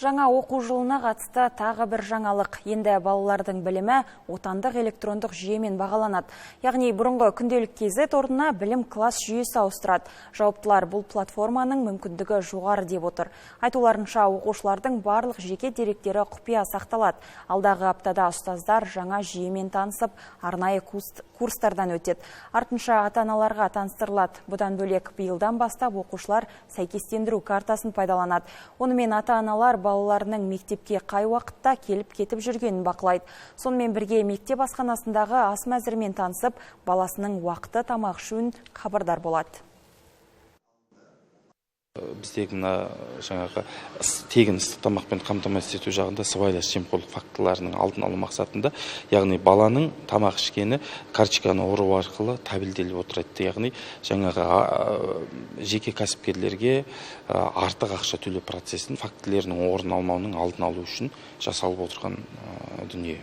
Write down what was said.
Жаңа оқу жылына қатысты тағы бір жаңалық. Енді балалардың білімі отандық электрондық жүйемен бағаланады. Яғни бұрынғы күнделік кезет орнына білім класс жүйесі ауыстырады. Жауаптылар бұл платформаның мүмкіндігі жоғары деп отыр. Айтуларынша, оқушылардың барлық жеке деректері құпия сақталады. Алдағы аптада ұстаздар жаңа жүйемен танысып, арнайы курстардан өтеді. Артынша ата-аналарға таныстырылады. Бұдан бөлек биылдан бастап оқушылар сәйкестендіру картасын пайдаланады. Онымен ата-аналар балаларының мектепке қай уақытта келіп кетіп жүргенін бақылайды. Сонымен бірге мектеп асханасындағы ас мәзірімен танысып, баласының уақыты тамақ ішуін хабардар болады. Біздегі жаңағы тегін ыстық тамақпен қамтамасыз ету жағында сыбайлас жемқорлық фактілерінің алдын алу мақсатында, яғни баланың тамақ ішкені карточканы ұру арқылы тәбелделіп отырады. Яғни жаңағы жеке кәсіпкерлерге артық ақша төлеу процесін фактілерінің орын алмауының алдын алу үшін жасалып отырған дүние.